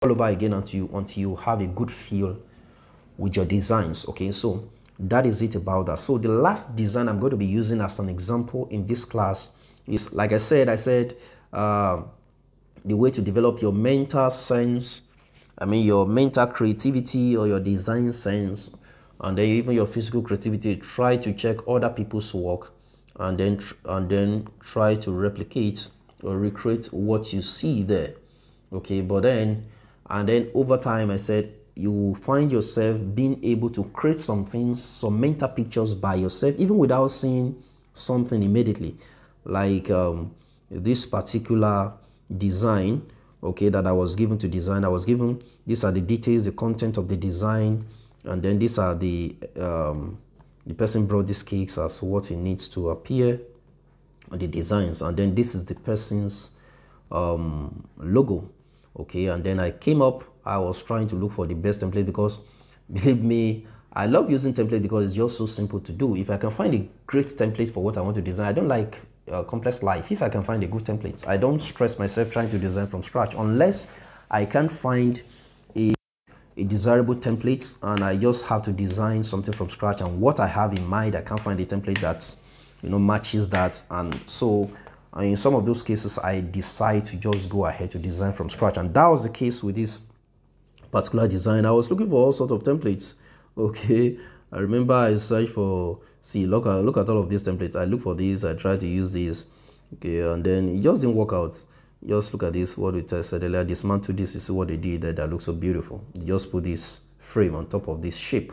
all over again until you have a good feel with your designs. Okay, so that is it about that. So the last design I'm going to be using as an example in this class is, like I said, the way to develop your mental sense, your mental creativity or your design sense, and then even your physical creativity. Try to check other people's work, and then try to replicate or recreate what you see there. Okay, but then over time, I said you will find yourself being able to create some things, some mental pictures by yourself, even without seeing something immediately. Like this particular design, okay, that I was given to design. I was given, these are the details, the content of the design, and then these are the person brought these cakes as what it needs to appear on the designs, and then this is the person's logo. Okay, and then I came up, I was trying to look for the best template, because believe me, I love using template because it's just so simple to do. If I can find a great template for what I want to design, I don't like complex life. If I can find a good template, I don't stress myself trying to design from scratch unless I can find a desirable template and I just have to design something from scratch, and what I have in mind, I can't find a template that matches that. And so in some of those cases, I decide to just go ahead to design from scratch, and that was the case with this particular design. I was looking for all sorts of templates. Okay, I remember I searched for, look at all of these templates. I look for these, I try to use these. Okay, and then it just didn't work out. Just look at this, what we said earlier, dismantle this. You see what they did there, that looks so beautiful. They just put this frame on top of this shape,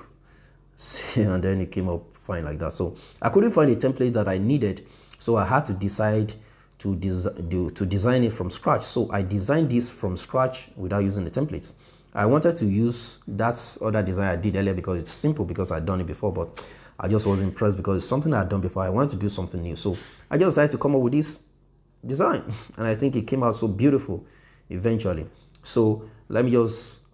and then it came up fine like that. So I couldn't find a template that I needed, so I had to decide to design it from scratch. So I designed this from scratch without using the templates. I wanted to use that other design I did earlier because it's simple, because I'd done it before, but I just was impressed because it's something I'd done before. I wanted to do something new, so I just decided to come up with this design, and I think it came out so beautiful eventually. So let me just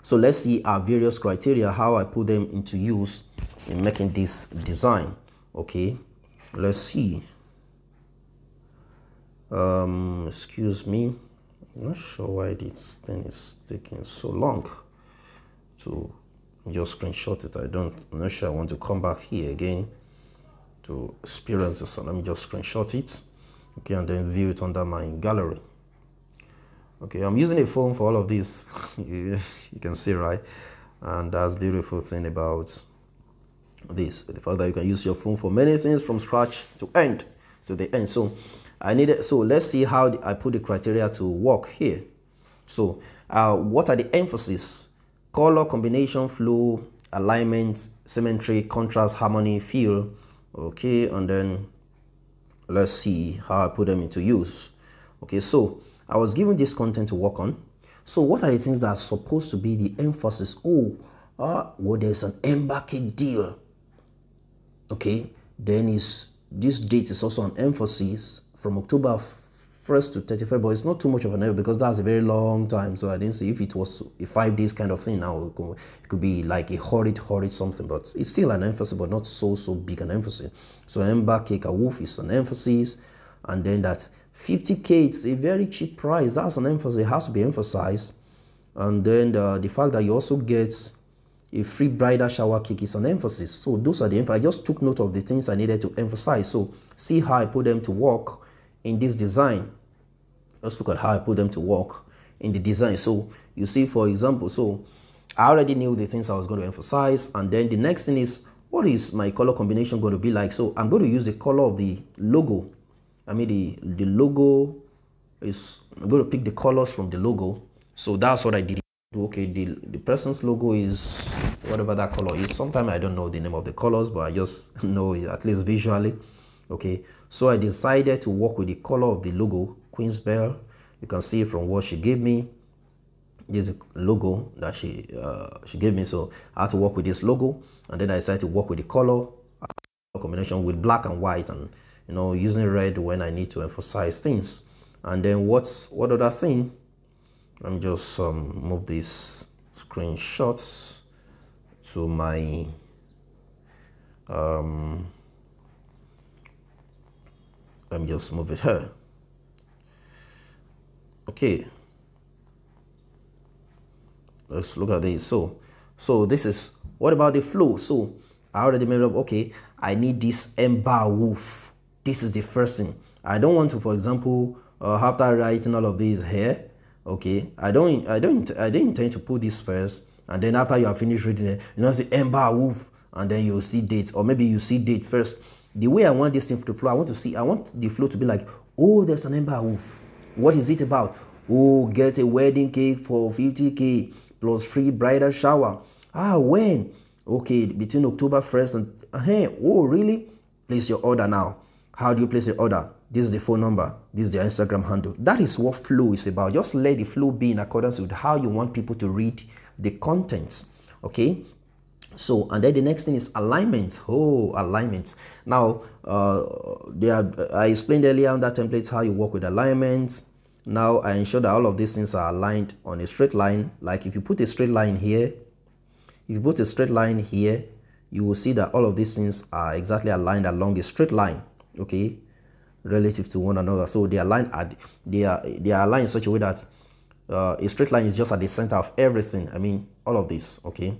so let's see our various criteria, how I put them into use in making this design. Okay, let's see. Excuse me, I'm not sure why this thing is taking so long to just screenshot it. I'm not sure I want to come back here again to experience this. So let me just screenshot it. Okay, and then view it under my gallery. Okay, I'm using a phone for all of this. You can see, right? And that's the beautiful thing about this, the fact that you can use your phone for many things from scratch to the end. So let's see how I put the criteria to work here. So what are the emphasis? Color combination, flow, alignment, symmetry, contrast, harmony, feel. Okay, and then let's see how I put them into use. Okay, so I was given this content to work on. So what are the things that are supposed to be the emphasis? Well, there's an Ember Cake deal. Okay, then this date is also an emphasis from October 1st to 31st, but it's not too much of an error because that's a very long time. So I didn't see if it was a 5 days kind of thing. Now it could be like a horrid something, but it's still an emphasis, but not so big an emphasis. So Ember Cake a Wolf is an emphasis, and then that 50K, it's a very cheap price. That's an emphasis. It has to be emphasized. And then the fact that you also get a free bridal shower cake is an emphasis. So those are the emphasis. I just took note of the things I needed to emphasize. So see how I put them to work in this design. Let's look at how I put them to work in the design. So you see, for example, so I already knew the things I was going to emphasize, and then the next thing is, what is my color combination going to be like? So I'm going to use the color of the logo. The logo is, I'm going to pick the colors from the logo. So that's what I did. Okay, the person's logo is whatever that color is. Sometimes I don't know the name of the colors, but I just know it at least visually. Okay, so I decided to work with the color of the logo, Queen's Bell. You can see from what she gave me, this logo that she gave me. So I had to work with this logo, and then I decided to work with the color combination with black and white, and using red when I need to emphasize things. And then what other thing? Let me just move these screenshots to my let me just move it here. Okay, let's look at this. So this is, what about the flow? So I already made up, okay, I need this M-bar woof. This is the first thing. I don't want to, for example, after writing all of these here, okay, I didn't intend to put this first, and then after you have finished reading it, you know, say M-bar woof, and then you'll see dates, or maybe you see dates first. The way I want this thing to flow, I want the flow to be like, oh, there's an M-bar woof. What is it about? Oh, get a wedding cake for 50K plus free bridal shower. Ah, when? Okay, between October 1st and, hey, oh, really? Place your order now. How do you place your order? This is the phone number. This is the Instagram handle. That is what flow is about. Just let the flow be in accordance with how you want people to read the contents. Okay? So, and then the next thing is alignment. Oh, alignment. Now, I explained earlier on that template how you work with alignment. Now, I ensure that all of these things are aligned on a straight line. Like if you put a straight line here, you will see that all of these things are exactly aligned along a straight line, okay, relative to one another. So they are aligned they are aligned in such a way that a straight line is just at the center of everything. I mean, all of this, okay.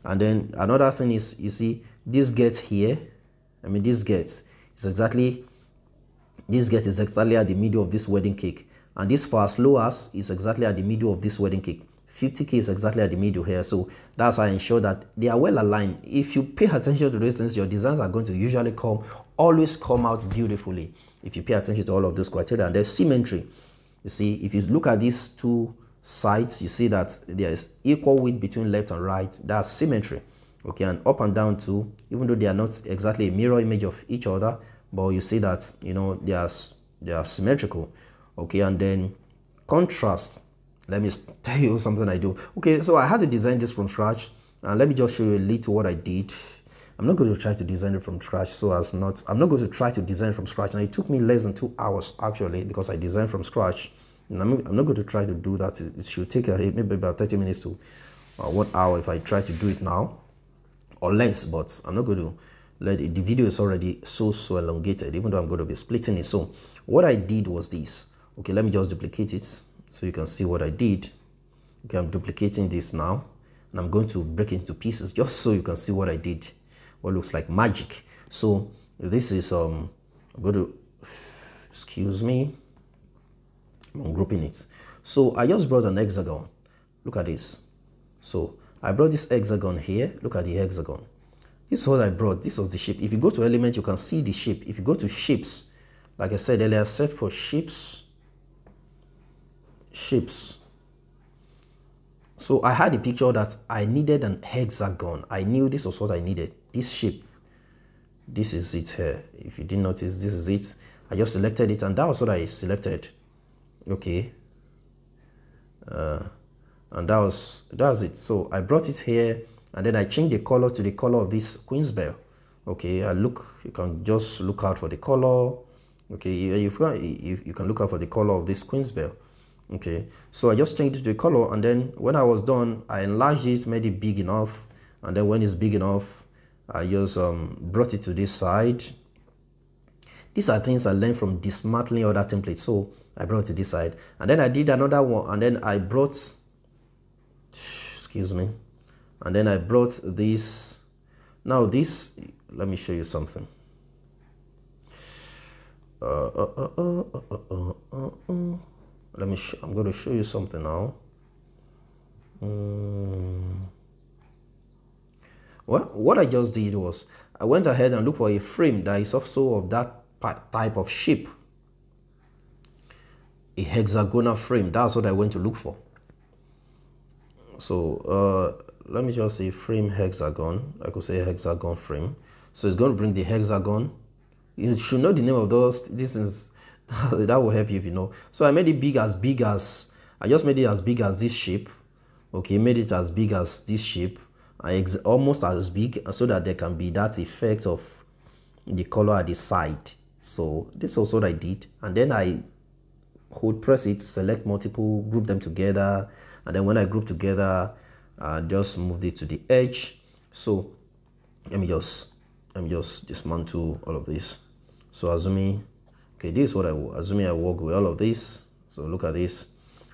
And then another thing is, you see this gate here. I mean, this gate is exactly at the middle of this wedding cake, and this for as low as is exactly at the middle of this wedding cake. 50K is exactly at the middle here. So that's how I ensure that they are well aligned. If you pay attention to those things, your designs are going to usually always come out beautifully if you pay attention to all of those criteria. And there's symmetry. You see, if you look at these two sides, you see that there is equal width between left and right. That's symmetry. Okay, and up and down too, even though they are not exactly a mirror image of each other, but you see that, you know, they are symmetrical. Okay, and then contrast. Let me tell you something I do. Okay, so I had to design this from scratch, and let me just show you a little what I did. I'm not going to try to design it from scratch, I'm not going to try to design from scratch. And it took me less than 2 hours actually, because I designed from scratch. And I'm not going to try to do that. It should take maybe about 30 minutes to 1 hour if I try to do it now, or less. But I'm not going to let it. The video is already so elongated, even though I'm going to be splitting it. So what I did was this. Okay, let me just duplicate it so you can see what I did. Okay, I'm duplicating this now, and I'm going to break it into pieces just so you can see what I did, what looks like magic. So this is I'm going to, excuse me, I'm grouping it. So I just brought an hexagon. Look at this. So I brought this hexagon here. Look at the hexagon. This is what I brought. This was the shape. If you go to element, you can see the shape. If you go to shapes, like I said earlier, set for shapes. So I had a picture that I needed an hexagon. I knew this was what I needed. This shape. This is it here. If you didn't notice, this is it. I just selected it, and that was what I selected. Okay. And that's it. So I brought it here, and then I changed the color to the color of this Queen's Bell. Okay, you can just look out for the color. Okay, you can look out for the color of this Queen's Bell. Okay, so I just changed it to the color, and then when I was done, I enlarged it, made it big enough, and then when it's big enough, I just brought it to this side. These are things I learned from dismantling other templates, so I brought it to this side, and then I did another one, and then I brought, excuse me, and then I brought this. Now this, let me show you something. I'm going to show you something now. Well, what I just did was I went ahead and looked for a frame that is also of that type of shape, a hexagonal frame. That's what I went to look for. So let me just say frame hexagon. I could say hexagon frame. So it's going to bring the hexagon. You should know the name of those. This is that will help you if you know. So I made it I just made it as big as this shape. Okay, made it as big as this shape. Almost as big, so that there can be that effect of the color at the side. So this is also what I did, and then I hold press it, select multiple, group them together, and then when I group together, just move it to the edge. So let me just dismantle all of this. So assuming, okay, this is what assuming I work with all of this. So look at this.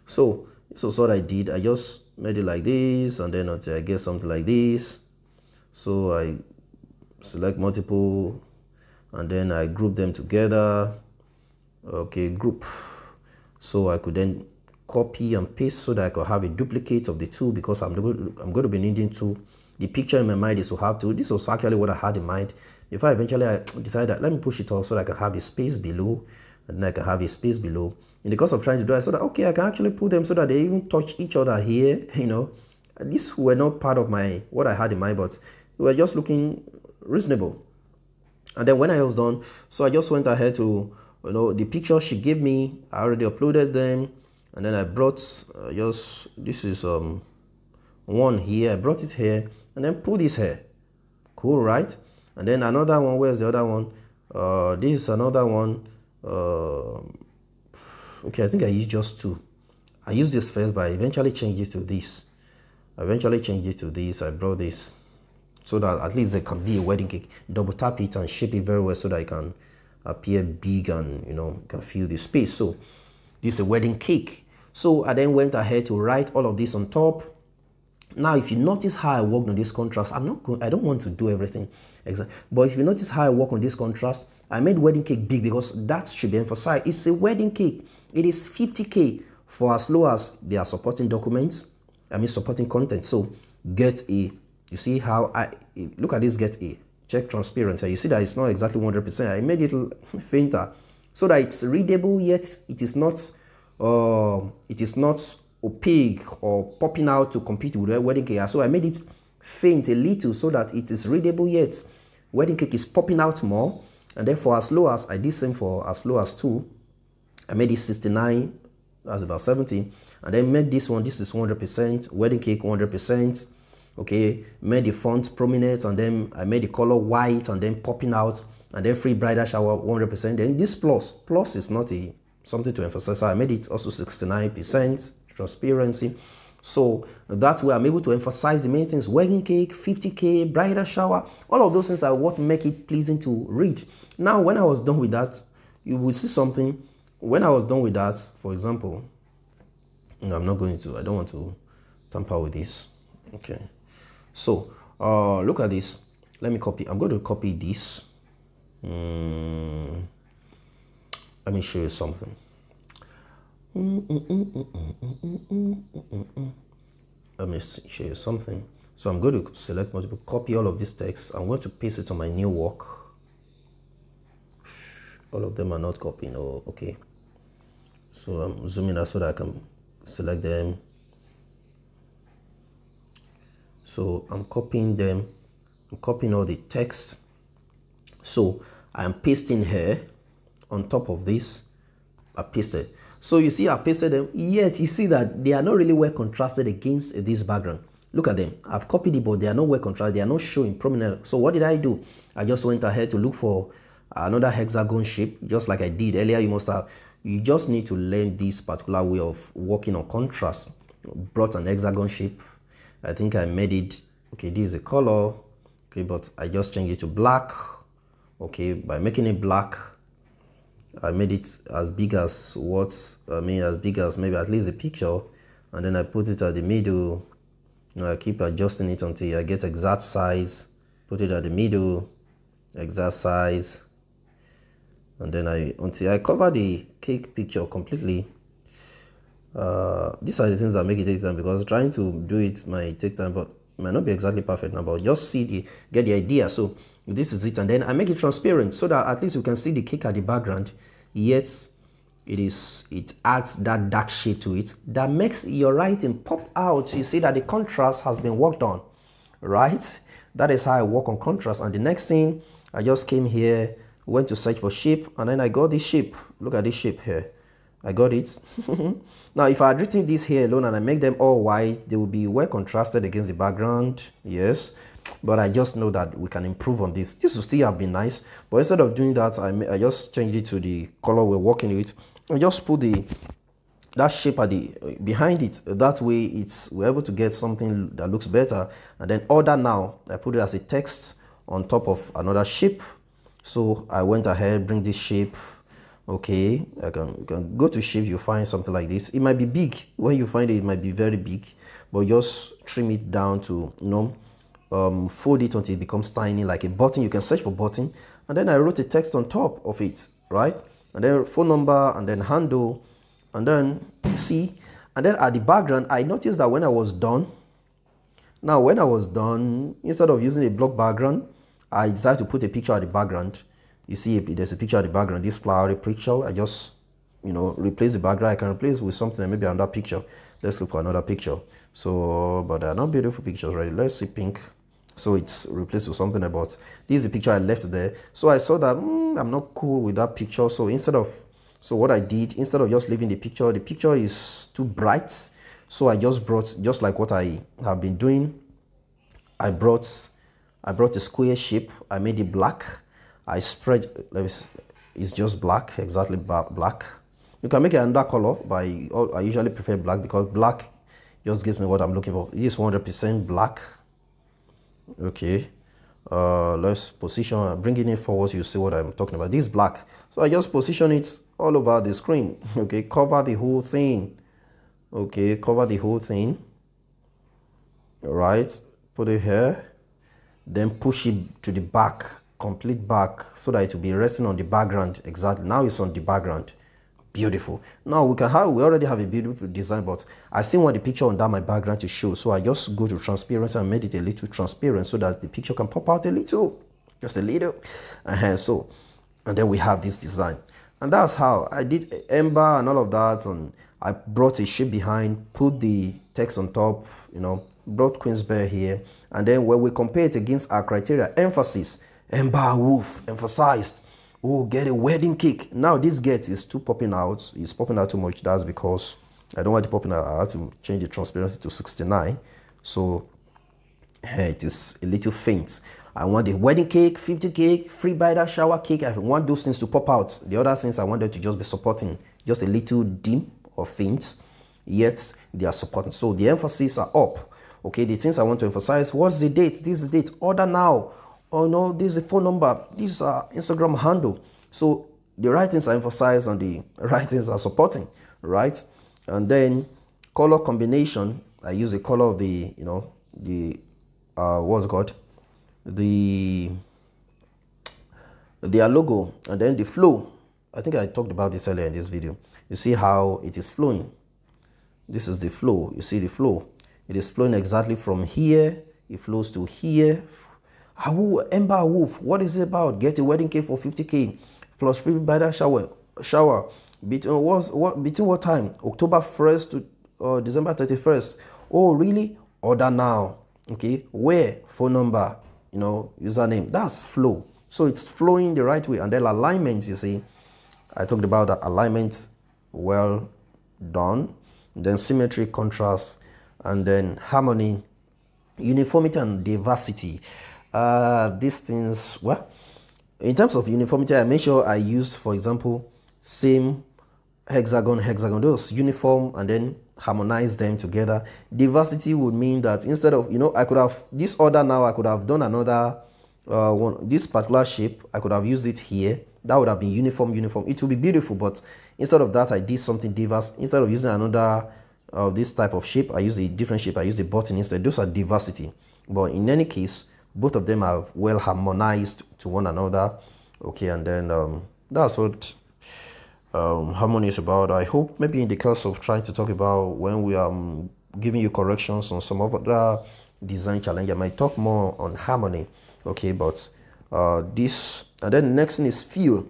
So this is what I did. I just made it like this, and then until I get something like this. So I select multiple, and then I group them together. Okay, group. So I could then copy and paste so that I could have a duplicate of the two, because I'm going to be needing two. The picture in my mind is to have two. This was actually what I had in mind. Before eventually I decided that let me push it off so that I can have a space below, and then I can have a space below. In the course of trying to do it, so that okay, I can actually put them so that they even touch each other here. You know, these were not part of my what I had in mind, but they were just looking reasonable. And then when I was done, so I just went ahead to, you know, the picture she gave me, I already uploaded them, and then I brought this is one here, I brought it here, and then put this here. Cool, right? And then another one, where's the other one? This is another one. Okay, I think I used just two. I used this first, but I eventually changed it to this. I brought this so that at least it can be a wedding cake. Double tap it and shape it very well so that it can appear big and, you know, can fill the space. So this is a wedding cake. So I then went ahead to write all of this on top. Now, if you notice how I worked on this contrast, I don't want to do everything exactly, but if you notice how I work on this contrast, I made wedding cake big because that should be emphasized. It's a wedding cake. It is 50K for as low as they are supporting documents. I mean supporting content. So get a, you see how look at this, get a, check transparency. You see that it's not exactly 100%. I made it fainter so that it's readable, yet it is not opaque or popping out to compete with wedding cake. So I made it faint a little so that it is readable, yet wedding cake is popping out more. And therefore, as low as I did same for as low as 2, I made it 69, that's about 70, and then made this one, this is 100%, wedding cake 100%. Okay, made the font prominent, and then I made the color white and then popping out, and then free bridal shower 100%. Then this plus is not something to emphasize, so I made it also 69% transparency. So that way I'm able to emphasize the main things: wedding cake, 50K, bridal shower. All of those things are what make it pleasing to read. Now, when I was done with that, you will see something. When I was done with that, for example, no, I don't want to tamper with this. Okay, so look at this. Let me copy. I'm going to copy this. Let me show you something. Let me show you something. So I'm going to select multiple, copy all of this text. I'm going to paste it on my new work. All of them are not copied. Oh, okay. So I'm zooming out so that I can select them. So I'm copying them. I'm copying all the text. So I'm pasting here on top of this. I pasted. So you see I pasted them, yet you see that they are not really well contrasted against this background. Look at them. I've copied it, but they are not well contrasted. They are not showing prominent. So what did I do? I just went ahead to look for another hexagon shape, just like I did earlier. You just need to learn this particular way of working on contrast. Brought an hexagon shape. I think I made it, okay, this is a color, okay, but I just changed it to black. Okay, by making it black, I made it as big as as big as maybe at least the picture, and then I put it at the middle. You know, I keep adjusting it until I get exact size. Put it at the middle, exact size, and then until I cover the cake picture completely. These are the things that make it take time, because trying to do it might take time, but it might not be exactly perfect now, but just get the idea. So this is it, and then I make it transparent so that at least you can see the cake at the background, yet it adds that dark shade to it that makes your writing pop out. You see that the contrast has been worked on, right? That is how I work on contrast. And the next thing, I just came here, went to search for shape, and then I got this shape. Look at this shape here. I got it. Now, if I had written this here alone and I make them all white, they will be well contrasted against the background. Yes, but I just know that we can improve on this. This will still have been nice, but instead of doing that, I just changed it to the color we're working with. I just put that shape at behind it. That way, we're able to get something that looks better. And then order now, I put it as a text on top of another shape. So I went ahead, bring this shape Okay, you can go to shape, you find something like this. It might be big. When you find it, it might be very big, but just trim it down to, fold it until it becomes tiny, like a button. You can search for button, and then I wrote a text on top of it, right? And then phone number, and then handle, and then see, and then at the background, I noticed that when I was done, instead of using a block background, I decided to put a picture at the background. You see, there's a picture at the background, this flowery picture. I just, replace the background. I can replace with something, maybe another picture. Let's look for another picture. So, but they're not beautiful pictures, right? Let's see pink. So it's replaced with something about, this is the picture I left there. So I saw that, I'm not cool with that picture. So what I did, instead of just leaving the picture is too bright. So I just brought, just like what I have been doing, I brought a square shape. I made it black. I spread, it's just black, exactly black. You can make it another color, but I usually prefer black because black just gives me what I'm looking for. It is 100% black. Okay, let's position, bringing it forward, you see what I'm talking about. This is black, so I just position it all over the screen. Okay, cover the whole thing. Okay, cover the whole thing. All right, put it here, then push it to the back, complete back, so that it will be resting on the background. Exactly, now it's on the background. Beautiful. Now we already have a beautiful design, but I still want the picture under my background to show, so I just go to transparency and made it a little transparent so that the picture can pop out a little, just a little. And then we have this design, and that's how I did ember and all of that. And I brought a shape behind, put the text on top, brought Queensberry here, and then when we compare it against our criteria, emphasis, ember wolf, emphasized. Oh, get a wedding cake. Now this get is too popping out. It's popping out too much. That's because I don't want it popping out. I have to change the transparency to 69. So it is a little faint. I want the wedding cake, 50 cake, free bridal shower cake. I want those things to pop out. The other things I want them to just be supporting, just a little dim or faint, yet they are supporting. So the emphasis are up. Okay, the things I want to emphasize. What's the date? This is the date. Order now. Oh no, this is a phone number, this is our Instagram handle. So the right things are emphasized and the right things are supporting, right? And then color combination, I use the color of the, what's it called? Their logo, and then the flow. I think I talked about this earlier in this video. You see how it is flowing. This is the flow. You see the flow. It is flowing exactly from here. It flows to here. Ember Wolf, what is it about? Get a wedding cake for 50K plus free bridal shower. Between what time? October 1st to December 31st. Oh, really? Order now. Okay, where? Phone number, username. That's flow. So it's flowing the right way. And then alignment, you see, I talked about that alignment, well done. Then symmetry, contrast, and then harmony, uniformity, and diversity. These things, well, in terms of uniformity, I make sure I use, for example, same hexagon, those uniform, and then harmonize them together. Diversity would mean that instead of, I could have this order now, I could have done another one, this particular shape, I could have used it here. That would have been uniform. It would be beautiful, but instead of that, I did something diverse. Instead of using another this type of shape, I used a different shape. I used a button instead. Those are diversity. But in any case, both of them are well harmonized to one another. Okay, and then that's what harmony is about. I hope maybe in the course of trying to talk about when we are giving you corrections on some other design challenge, I might talk more on harmony. Okay, but this, and then the next thing is feel.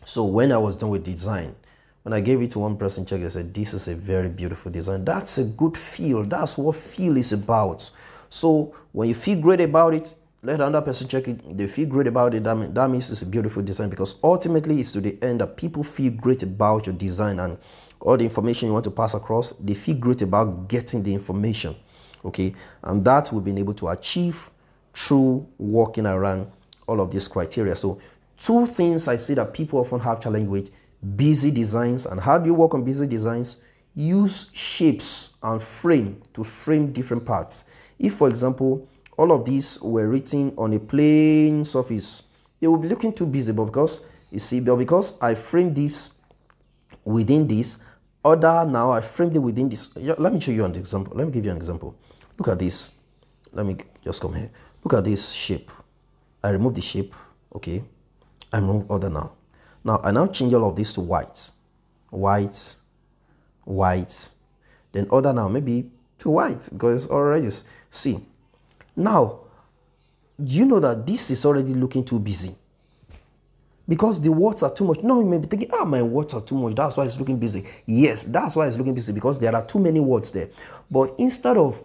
So when I was done with design, when I gave it to one person check, they said this is a very beautiful design. That's a good feel. That's what feel is about. So when you feel great about it, let another person check it. They feel great about it. That means it's a beautiful design, because ultimately it's to the end that people feel great about your design and all the information you want to pass across. They feel great about getting the information. Okay, and that we've been able to achieve through working around all of these criteria. So two things I see that people often have challenge with: busy designs. And how do you work on busy designs? Use shapes and frame to frame different parts. If, for example, all of these were written on a plain surface, they will be looking too busy, but because You see, but because I framed this within this other, now I framed it within this. Let me show you an example. Let me give you an example. Look at this. Let me just come here. Look at this shape. I remove the shape. Okay. I remove other now. Now I now change all of this to white. White. White. Then other now maybe to white because already see. Now, you know that this is already looking too busy because the words are too much. Now you may be thinking, my words are too much. That's why it's looking busy. Yes, that's why it's looking busy because there are too many words there. But instead of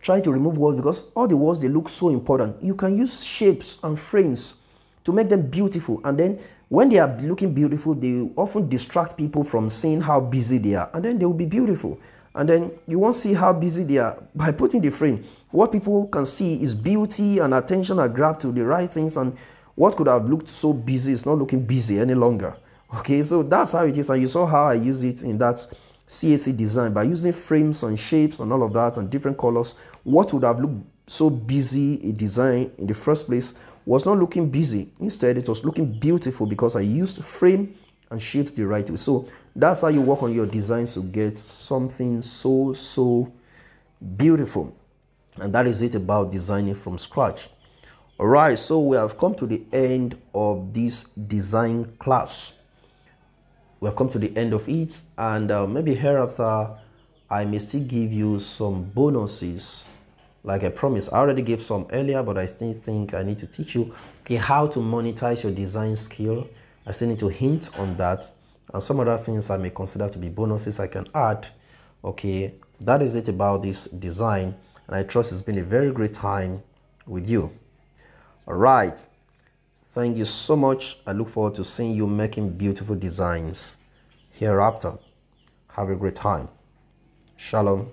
trying to remove words because all the words, they look so important, you can use shapes and frames to make them beautiful. And then when they are looking beautiful, they often distract people from seeing how busy they are, and then they will be beautiful. And then you won't see how busy they are by putting the frame. What people can see is beauty and attention are grabbed to the right things, and what could have looked so busy is not looking busy any longer. Okay, so that's how it is. And you saw how I use it in that CAC design by using frames and shapes and all of that and different colors. What would have looked so busy a design in the first place was not looking busy. Instead, it was looking beautiful because I used frame and shapes the right way. So that's how you work on your designs to get something so beautiful. And that is it about designing from scratch. All right, so we have come to the end of this design class. We have come to the end of it, and maybe hereafter I may still give you some bonuses. Like I promised, I already gave some earlier, but I still think I need to teach you how to monetize your design skill. I still need to hint on that, and some other things I may consider to be bonuses I can add. Okay, that is it about this design, and I trust it's been a very great time with you. All right, thank you so much. I look forward to seeing you making beautiful designs hereafter. Have a great time. Shalom.